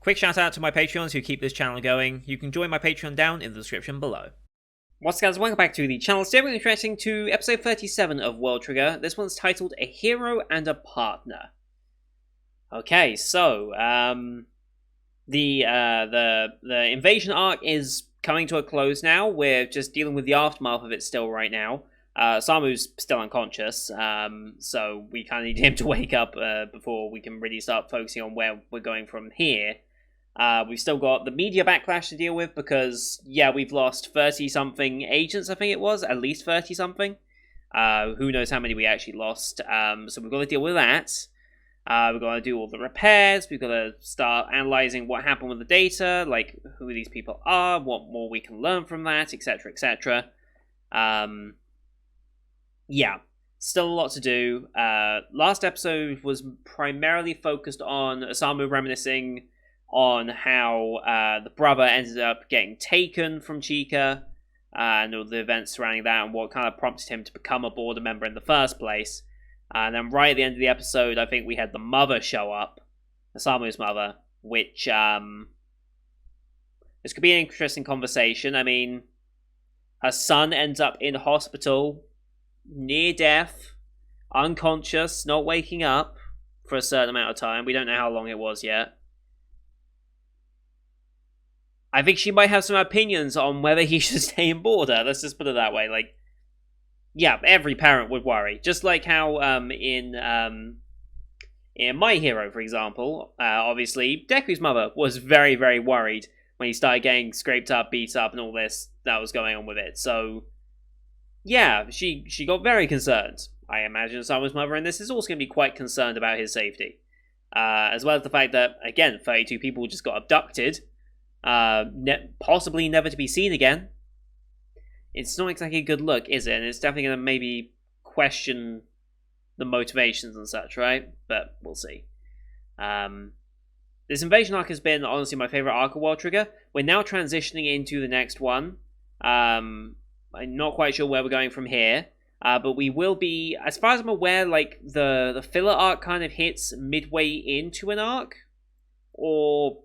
Quick shout out to my Patreons who keep this channel going. You can join my Patreon down in the description below. What's up, guys? Welcome back to the channel. Today we're introducing to episode 37 of World Trigger. This one's titled A Hero and a Partner. Okay, so the invasion arc is coming to a close now. We're just dealing with the aftermath of it still right now. Samu's still unconscious, so we kind of need him to wake up before we can really start focusing on where we're going from here. We've still got the media backlash to deal with because, yeah, we've lost 30-something agents, I think it was, at least 30-something. Who knows how many we actually lost, so we've got to deal with that. We've got to do all the repairs, we've got to start analysing what happened with the data, like who these people are, what more we can learn from that, etc, etc. Yeah, still a lot to do. Last episode was primarily focused on Osamu reminiscing on how the brother ended up getting taken from Chica, and all the events surrounding that, and what kind of prompted him to become a border member in the first place. And then right at the end of the episode, I think we had the mother show up, Osamu's mother, which, this could be an interesting conversation. I mean, her son ends up in hospital, near death, unconscious, not waking up for a certain amount of time. We don't know how long it was yet. I think she might have some opinions on whether he should stay in border. Let's just put it that way. Like, yeah, every parent would worry. Just like how in My Hero, for example, obviously, Deku's mother was very, very worried when he started getting scraped up, beat up, and all this that was going on with it. So, yeah, she got very concerned. I imagine Osamu's mother in this is also going to be quite concerned about his safety. As well as the fact that, again, 32 people just got abducted, possibly never to be seen again. It's not exactly a good look, is it? And it's definitely going to maybe question the motivations and such, right? But we'll see. This invasion arc has been, honestly, my favourite arc of World Trigger. We're now transitioning into the next one. I'm not quite sure where we're going from here. But we will be, as far as I'm aware, like, the filler arc kind of hits midway into an arc. Or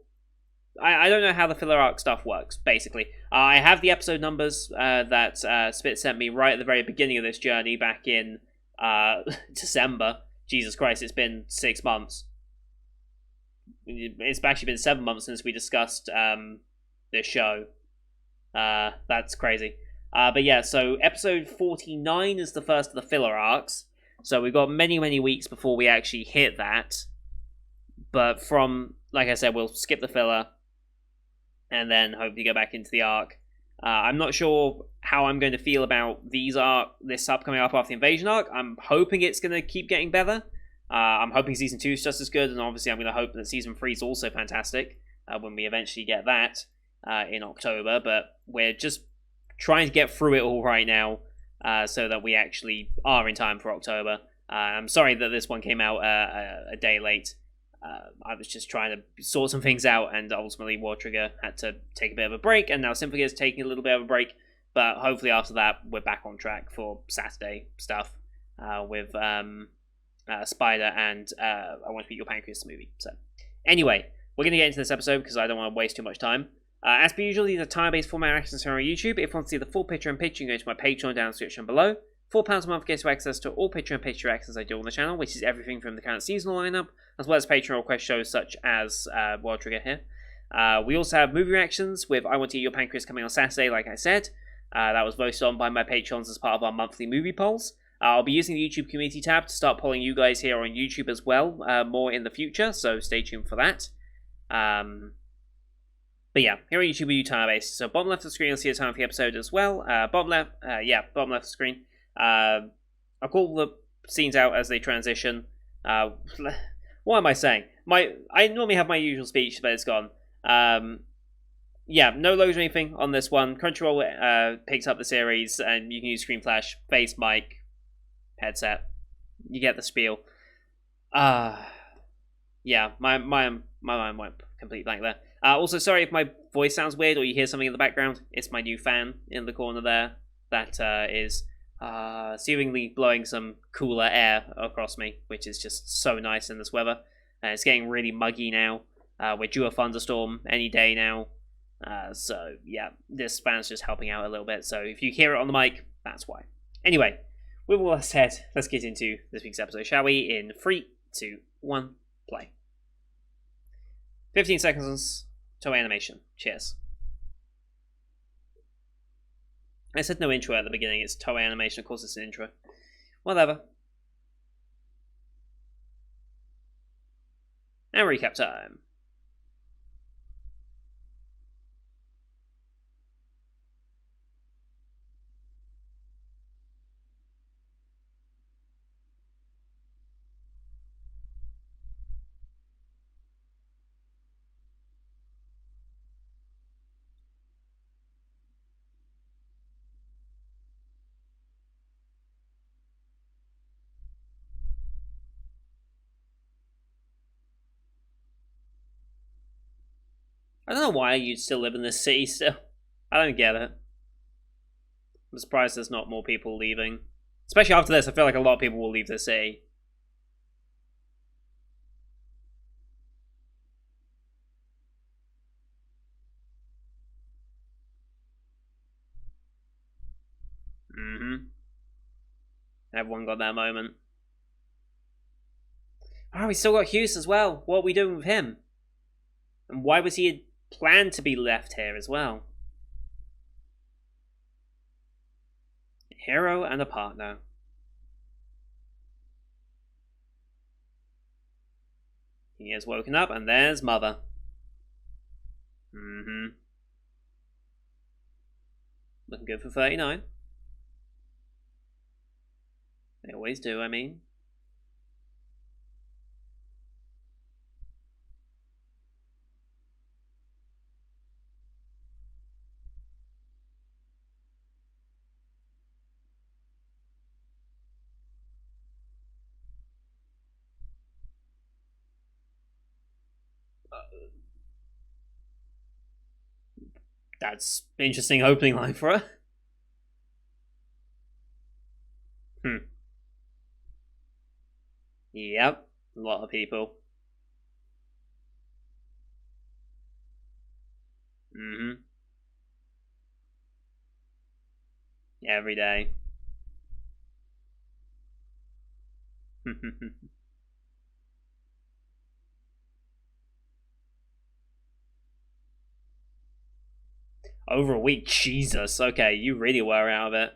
I don't know how the filler arc stuff works, basically. I have the episode numbers that Spitz sent me right at the very beginning of this journey back in December. Jesus Christ, it's been 6 months. It's actually been 7 months since we discussed this show. That's crazy. But yeah, so episode 49 is the first of the filler arcs. So we've got many, many weeks before we actually hit that. But from, like I said, we'll skip the filler and then hopefully go back into the arc. I'm not sure how I'm going to feel about this upcoming arc after the invasion arc. I'm hoping it's going to keep getting better. I'm hoping season 2 is just as good, and obviously I'm going to hope that season 3 is also fantastic when we eventually get that in October. But we're just trying to get through it all right now so that we actually are in time for October. I'm sorry that this one came out a day late. I was just trying to sort some things out, and ultimately World Trigger had to take a bit of a break, and now Sympathy is taking a little bit of a break, but hopefully after that we're back on track for Saturday stuff with Spider and I Want to Beat Your Pancreas movie. So anyway, we're going to get into this episode because I don't want to waste too much time. As per usual, these are time-based format actions here on YouTube. If you want to see the full picture and picture, you can go to my Patreon down in the description below. £4 a month gets you access to all Patreon picture actions I do on the channel, which is everything from the current seasonal lineup, as well as Patreon request shows such as World Trigger here. We also have movie reactions with I Want to Eat Your Pancreas coming on Saturday, like I said. That was voted on by my patrons as part of our monthly movie polls. I'll be using the YouTube community tab to start polling you guys here on YouTube as well, more in the future, so stay tuned for that. But yeah, here on YouTube we do time-based. So bottom left of the screen you'll see the time for the episode as well. Bottom left of the screen. I'll call the scenes out as they transition. What am I saying? I normally have my usual speech, but it's gone. Yeah, no loads or anything on this one. Crunchyroll picks up the series, and you can use Screen Flash, face mic, headset. You get the spiel. Yeah, my mind went completely blank there. Also, sorry if my voice sounds weird or you hear something in the background. It's my new fan in the corner there that is seemingly blowing some cooler air across me, which is just so nice in this weather. It's getting really muggy now, We're due a thunderstorm any day now. So, yeah, this fan's just helping out a little bit. So, if you hear it on the mic, that's why. Anyway, with all that said, let's get into this week's episode, shall we? In 3, 2, 1, play. 15 seconds, Toei animation. Cheers. I said no intro at the beginning, it's Toei animation, of course it's an intro. Whatever. And recap time. I don't know why you still live in this city still. I don't get it. I'm surprised there's not more people leaving. Especially after this, I feel like a lot of people will leave the city. Mm-hmm. Everyone got that moment. Oh, we still got Hughes as well. What are we doing with him? And why was he planned to be left here as well? A hero and a partner. He has woken up, and there's Mother. Mm-hmm. Looking good for 39. They always do, I mean. That's interesting opening line for her. Yep, a lot of people. Mm-hmm. Every day. Over a week, Jesus. Okay, you really were out of it.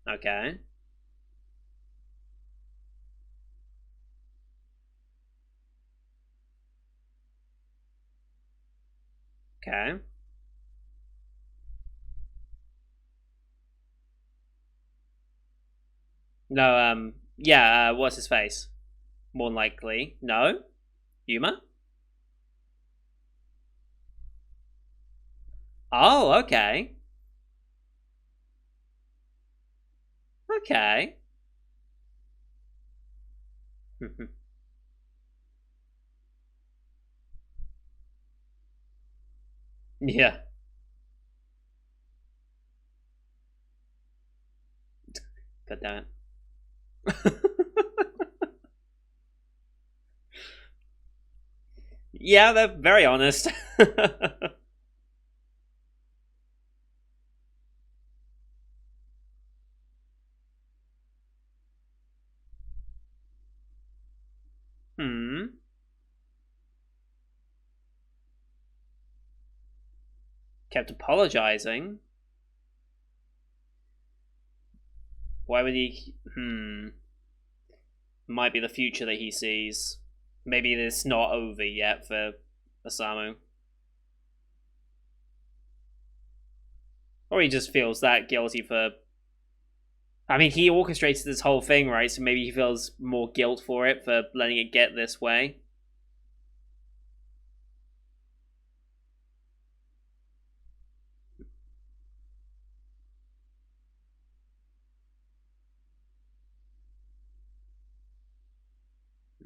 Okay. Okay. No, yeah, what's his face? More likely. No? Yuma? Oh, okay. Okay. Yeah. God damn it. Yeah, they're very honest. Hmm. Kept apologizing. Why would he? Might be the future that he sees. Maybe it's not over yet for Osamu. Or he just feels that guilty for. I mean, he orchestrated this whole thing, right? So maybe he feels more guilt for it, for letting it get this way.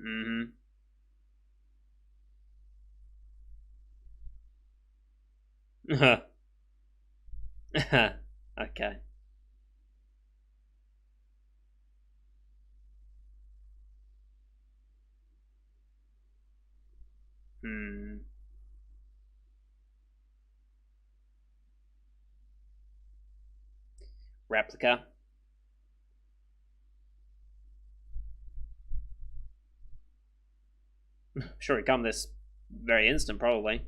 Mm hmm. Okay. Hmm. Replica. Sure, it come this very instant, probably.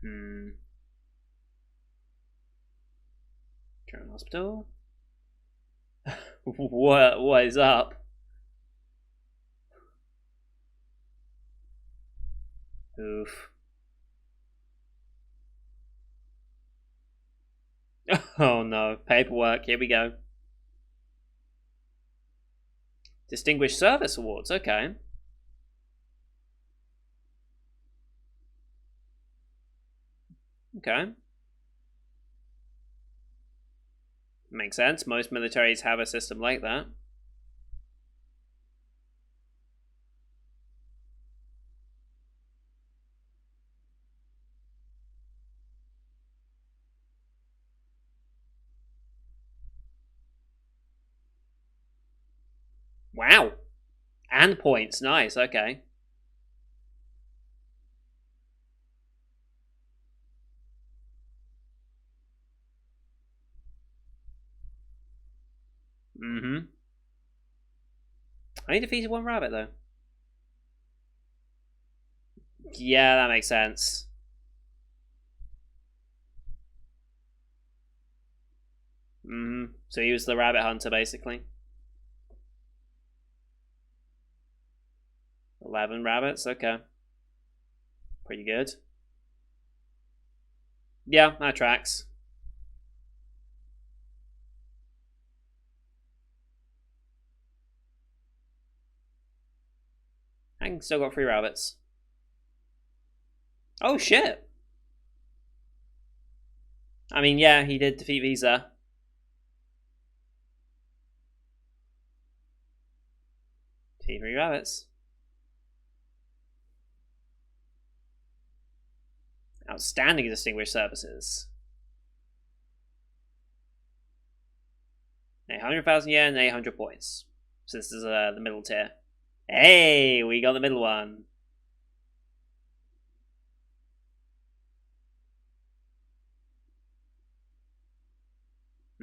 Hmm. Children's Hospital. What is up? Oof. Oh no. Paperwork. Here we go. Distinguished Service Awards. Okay. Okay. Makes sense. Most militaries have a system like that. Wow. And points. Nice. Okay. Mm-hmm. I defeated one rabbit though. Yeah, that makes sense. Mm-hmm. So he was the rabbit hunter, basically. 11 rabbits. Okay. Pretty good. Yeah, that tracks. And still got 3 rabbits. Oh shit. I mean, yeah, he did defeat Visa. Defeat 3 rabbits. Outstanding distinguished services. 800,000 yen and 800 points. So this is the middle tier. Hey, we got the middle one.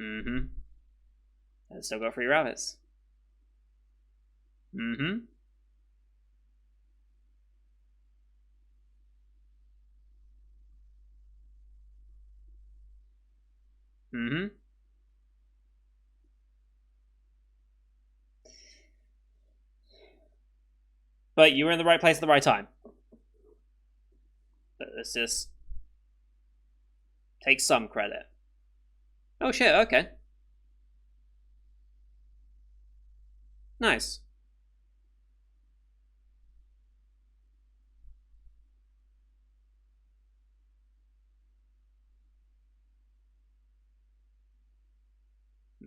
Mm-hmm. And still got 3 rabbits. Mm-hmm. Mm-hmm. But you were in the right place at the right time. But let's just take some credit. Oh shit, okay. Nice.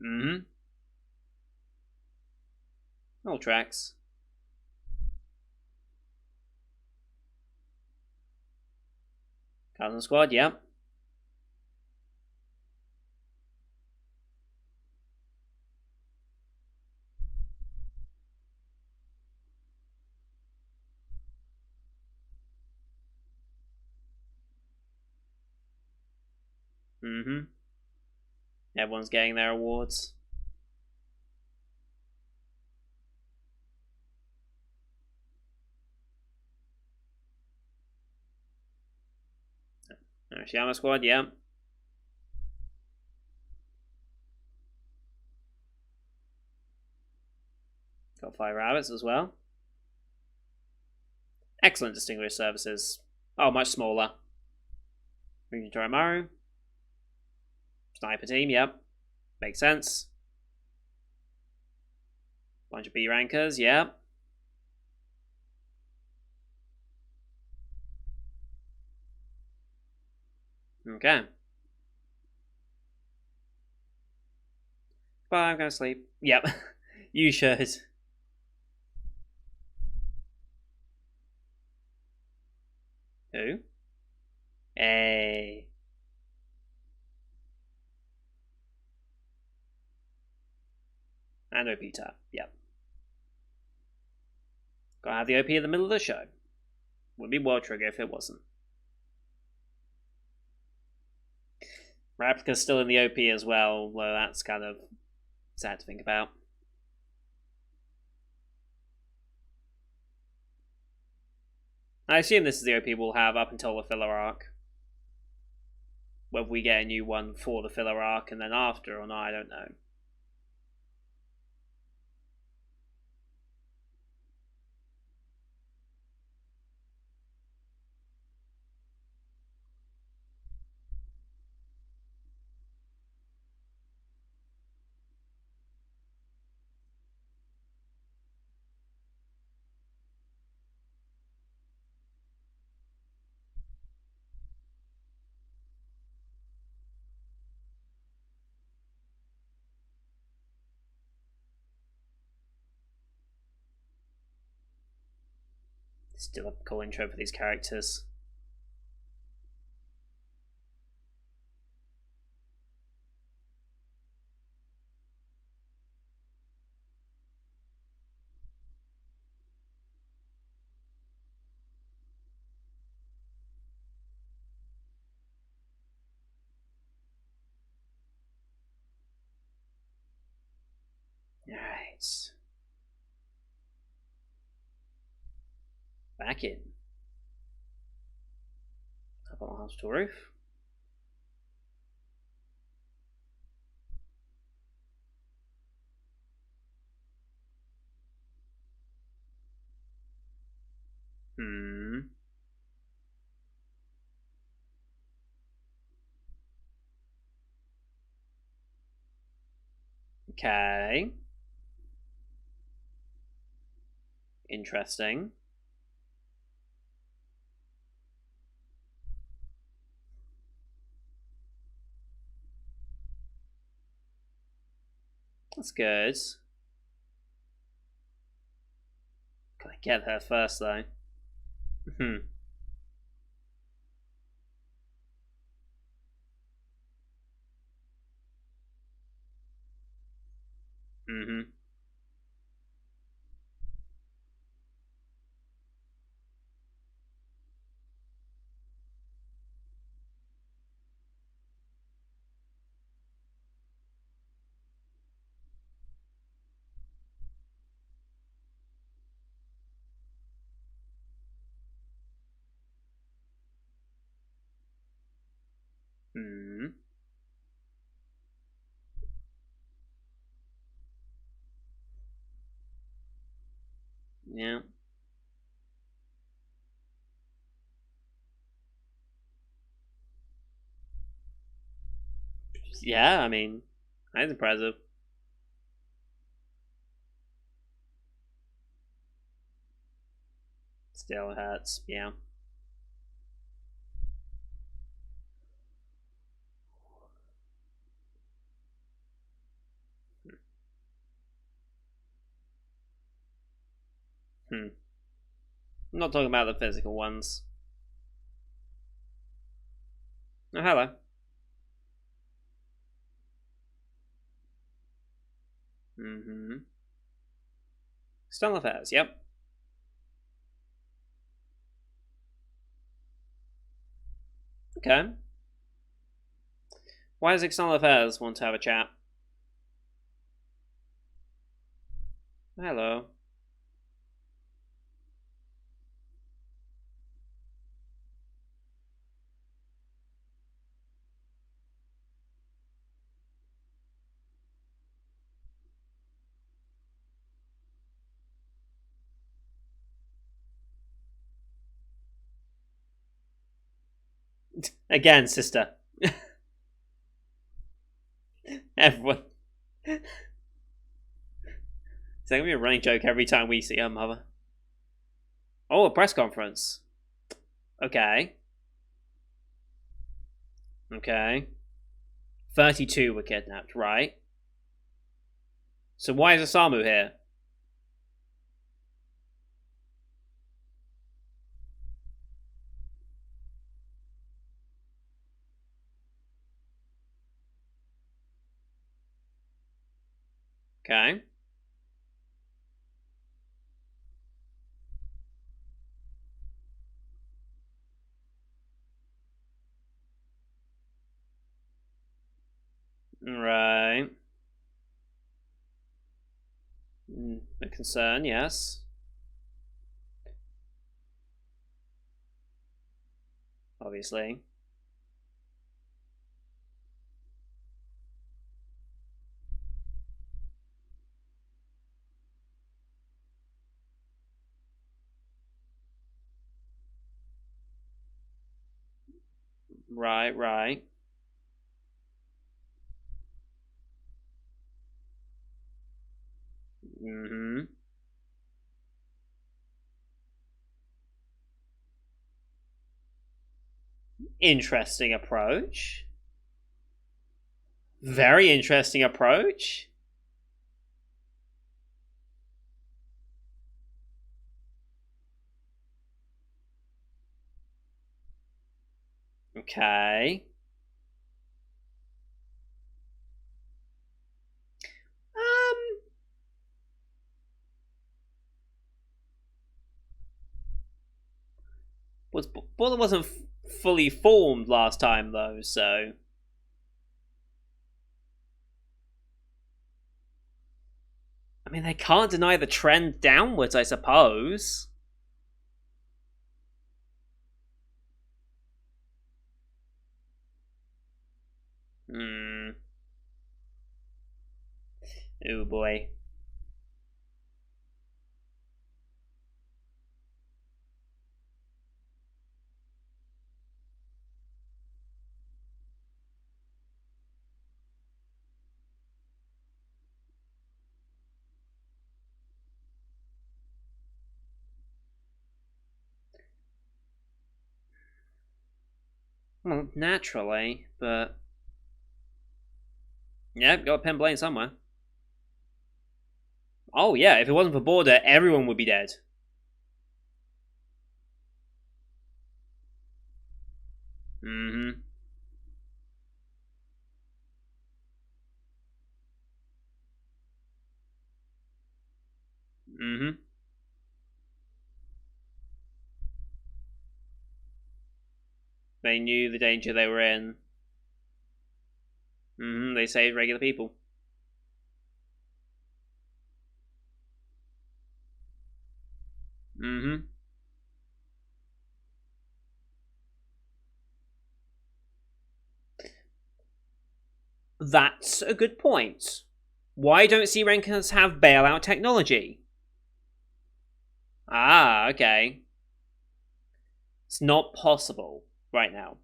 Mm-hmm. All tracks. Cousin Squad, yep. Mm-hmm. Everyone's getting their awards. Arashiyama Squad, yep. Got 5 rabbits as well. Excellent distinguished services. Oh, much smaller. Moving to Torimaru. Sniper team, yep. Makes sense. Bunch of B rankers, yep. Okay. But I'm gonna sleep. Yep. You should. Who? Hey. And OP tap. Yep. Gotta have the OP in the middle of the show. Would be World Trigger if it wasn't. Replica's still in the OP as well, although that's kind of sad to think about. I assume this is the OP we'll have up until the filler arc. Whether we get a new one for the filler arc and then after or not, I don't know. Still a cool intro for these characters. Alright. Back in. Up on the hospital roof. Okay. Interesting. That's good. Gotta get her first, though. Mm-hmm. Hmm. Yeah. Yeah, I mean, that's impressive. Still hurts, yeah. I'm not talking about the physical ones. Oh, hello. Mm-hmm. Stunt affairs, yep. Okay. Why does External Affairs want to have a chat? Hello. Again, sister. Everyone. It's going to be a running joke every time we see her mother. Oh, a press conference. Okay. Okay. 32 were kidnapped, right? So why is Osamu here? Okay. Right. A concern, yes. Obviously. Right, right. Mm-hmm. Interesting approach. Very interesting approach. Okay. Um, was Buller wasn't fully formed last time though, so I mean they can't deny the trend downwards, I suppose. Hmm. Oh boy. Well, naturally, but yeah, got a pin blame somewhere. Oh yeah, if it wasn't for Border, everyone would be dead. Mm-hmm. Mm-hmm. They knew the danger they were in. Mm-hmm. They saved regular people. Mm-hmm. That's a good point. Why don't sea rankers have bailout technology? Ah, okay. It's not possible right now.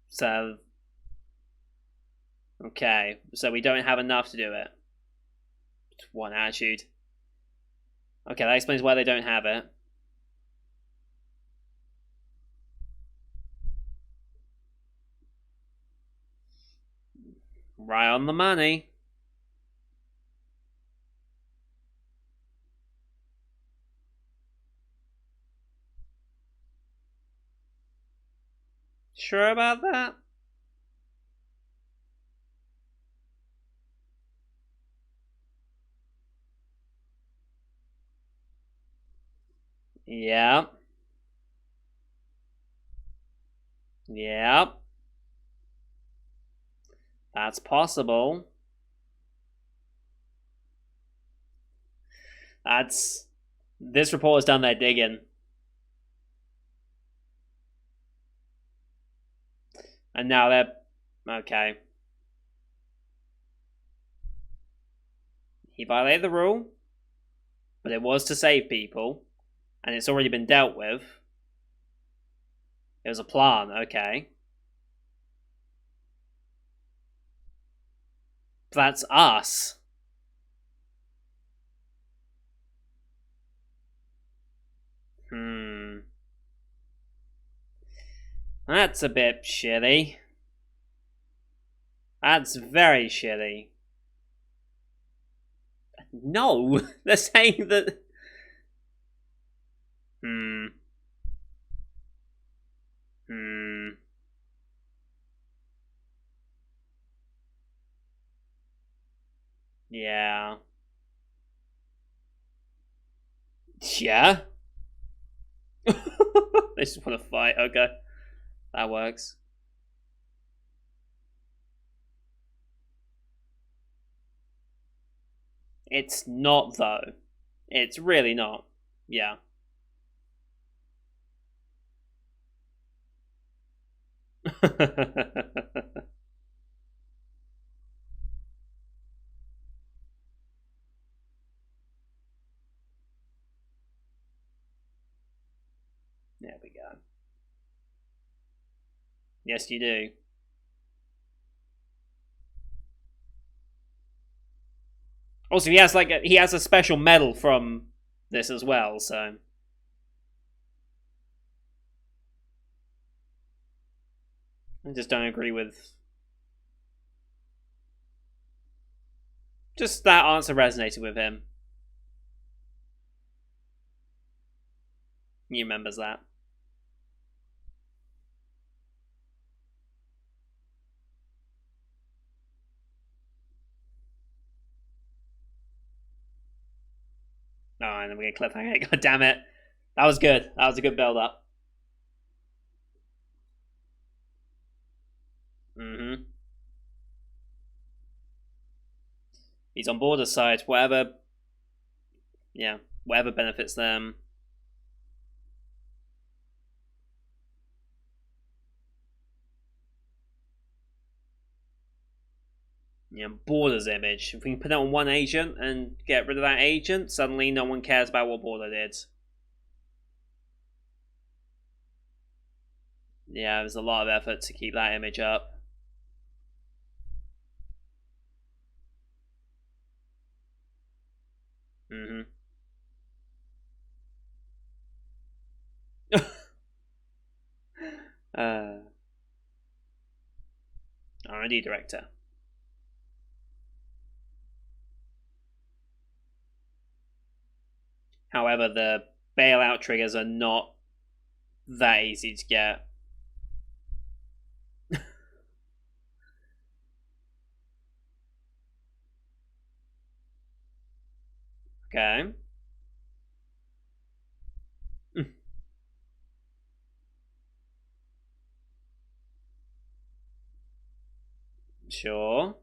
So, okay. So we don't have enough to do it. One attitude. Okay, that explains why they don't have it. Right on the money. Sure about that? Yep. Yep. That's possible. That's. This report has done their digging. And now they're. Okay. He violated the rule, but it was to save people, and it's already been dealt with. It was a plan, okay. That's us. Hmm. That's a bit shitty. That's very shitty. No, they're saying that. Hmm. Hmm. Yeah. Yeah. They just want to fight. Okay, that works. It's not though. It's really not. Yeah. There we go. Yes, you do. Also, he has a special medal from this as well. So I just don't agree with just that answer resonated with him. He remembers that. Oh, and then we get cliffhanger. God damn it! That was good. That was a good build up. Mm-hmm. He's on Border's side. Whatever. Yeah. Whatever benefits them. Yeah, Border's image. If we can put it on one agent and get rid of that agent, suddenly no one cares about what Border did. Yeah, there's a lot of effort to keep that image up. Mm-hmm. R&D director. However, the bailout triggers are not that easy to get. Okay. Sure.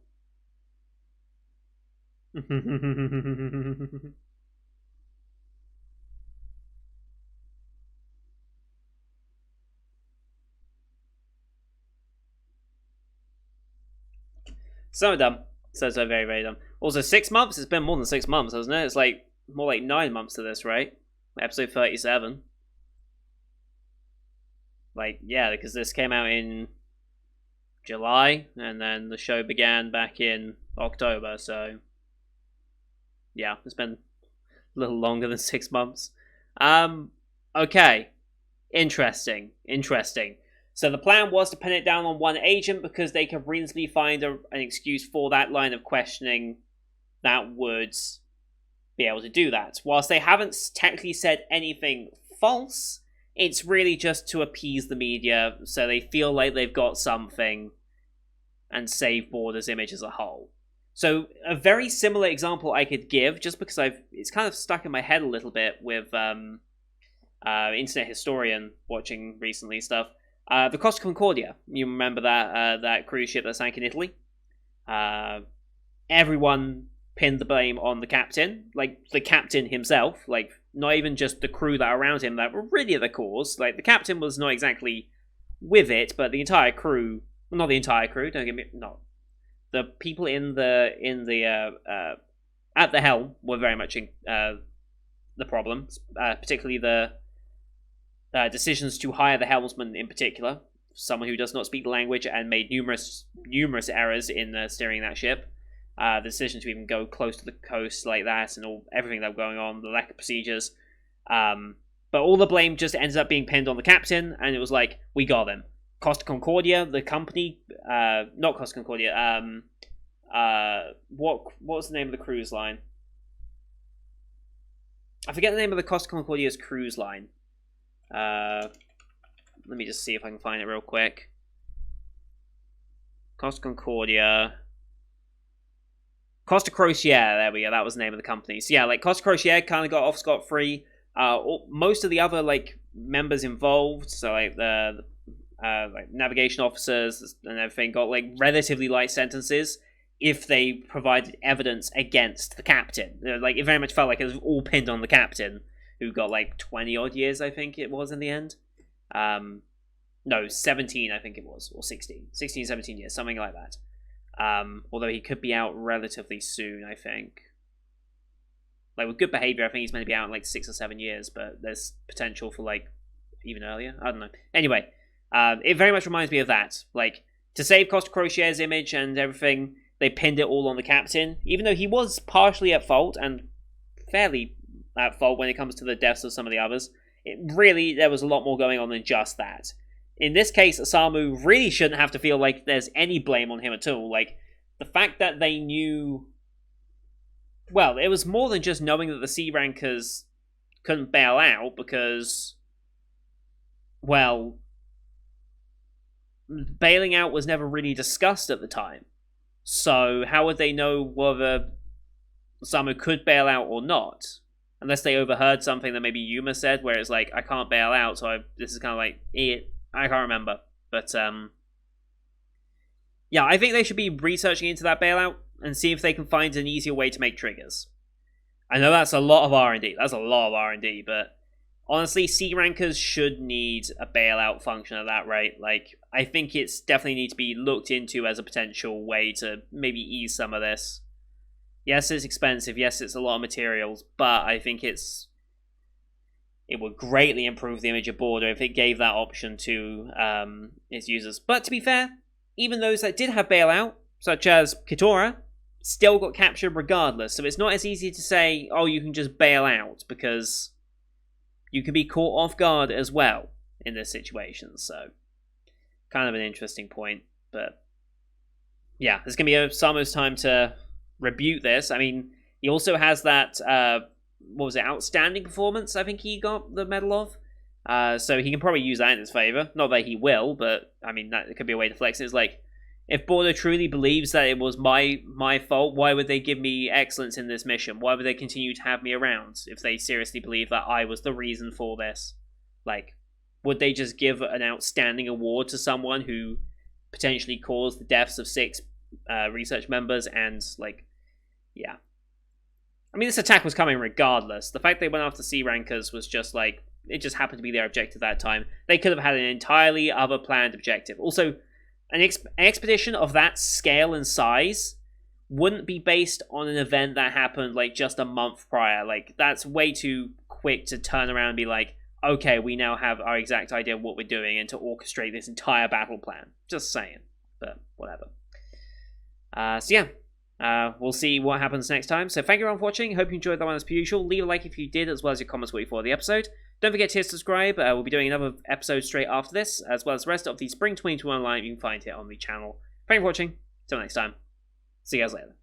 So dumb. So very, very dumb. Also, 6 months? It's been more than 6 months, hasn't it? It's like more like 9 months to this, right? Episode 37. Like, yeah, because this came out in July, and then the show began back in October, so yeah, it's been a little longer than 6 months. Um, okay. Interesting. So the plan was to pin it down on one agent because they could reasonably find an excuse for that line of questioning that would be able to do that. Whilst they haven't technically said anything false, it's really just to appease the media so they feel like they've got something and save Border's image as a whole. So a very similar example I could give, just because it's kind of stuck in my head a little bit with Internet Historian watching recently stuff. The Costa Concordia. You remember that cruise ship that sank in Italy? Everyone pinned the blame on the captain, like the captain himself, like not even just the crew that are around him that were really the cause. Like the captain was not exactly with it, but the entire crew, well, not the entire crew. Don't get me, not the people in the at the helm were very much the problem, particularly the decisions to hire the helmsman in particular, someone who does not speak the language and made numerous errors in steering that ship. The decision to even go close to the coast like that and everything that was going on, the lack of procedures. But all the blame just ends up being pinned on the captain, and it was like, we got him. Costa Concordia, the company, not Costa Concordia, what was the name of the cruise line? I forget the name of the Costa Concordia's cruise line. Let me just see if I can find it real quick. Costa Concordia. Costa Crociere, there we go, that was the name of the company. So yeah, like, Costa Crociere kind of got off scot-free. Most of the other, like, members involved, so, like, the like, navigation officers and everything, got, like, relatively light sentences if they provided evidence against the captain. Like, it very much felt like it was all pinned on the captain, who got, like, 20-odd years, I think it was, in the end. No, 17, I think it was, or 16. 16, 17 years, something like that. Although he could be out relatively soon, I think. Like, with good behavior, I think he's meant to be out in, like, 6 or 7 years, but there's potential for, like, even earlier. I don't know. Anyway, it very much reminds me of that. Like, to save Costa Crociere's image and everything, they pinned it all on the captain, even though he was partially at fault, and fairly at fault when it comes to the deaths of some of the others. There was a lot more going on than just that. In this case, Osamu really shouldn't have to feel like there's any blame on him at all. Like, the fact that they knew... Well, it was more than just knowing that the C-Rankers couldn't bail out, because... Well... bailing out was never really discussed at the time. So, how would they know whether Osamu could bail out or not? Unless they overheard something that maybe Yuma said, where it's like, I can't bail out, so this is kind of like... I can't remember, but yeah, I think they should be researching into that bailout and see if they can find an easier way to make triggers. I know that's a lot of R&D. That's a lot of R&D, but honestly, C-Rankers should need a bailout function at that rate. Like, I think it's definitely need to be looked into as a potential way to maybe ease some of this. Yes, it's expensive. Yes, it's a lot of materials, but I think it would greatly improve the image of Border if it gave that option to its users. But to be fair, even those that did have bailout, such as Kitora, still got captured regardless. So it's not as easy to say, oh, you can just bail out, because you can be caught off guard as well in this situation. So kind of an interesting point. But yeah, there's going to be Osamu's time to rebuke this. I mean, he also has that... what was it, outstanding performance, I think he got the medal of. So he can probably use that in his favour. Not that he will, but I mean, that could be a way to flex it. It's like, if Border truly believes that it was my fault, why would they give me excellence in this mission? Why would they continue to have me around if they seriously believe that I was the reason for this? Like, would they just give an outstanding award to someone who potentially caused the deaths of 6 research members and, like, yeah. I mean, this attack was coming regardless. The fact they went after C-Rankers was just like, it just happened to be their objective that time. They could have had an entirely other planned objective. Also, an expedition of that scale and size wouldn't be based on an event that happened like just a month prior. Like, that's way too quick to turn around and be like, okay, we now have our exact idea of what we're doing and to orchestrate this entire battle plan. Just saying. But whatever. So yeah. We'll see what happens next time. So thank you everyone for watching. Hope you enjoyed that one as per usual. Leave a like if you did, as well as your comments what you thought of the episode. Don't forget to hit subscribe. We'll be doing another episode straight after this, as well as the rest of the Spring 2021 line you can find here on the channel. Thank you for watching. Till next time. See you guys later.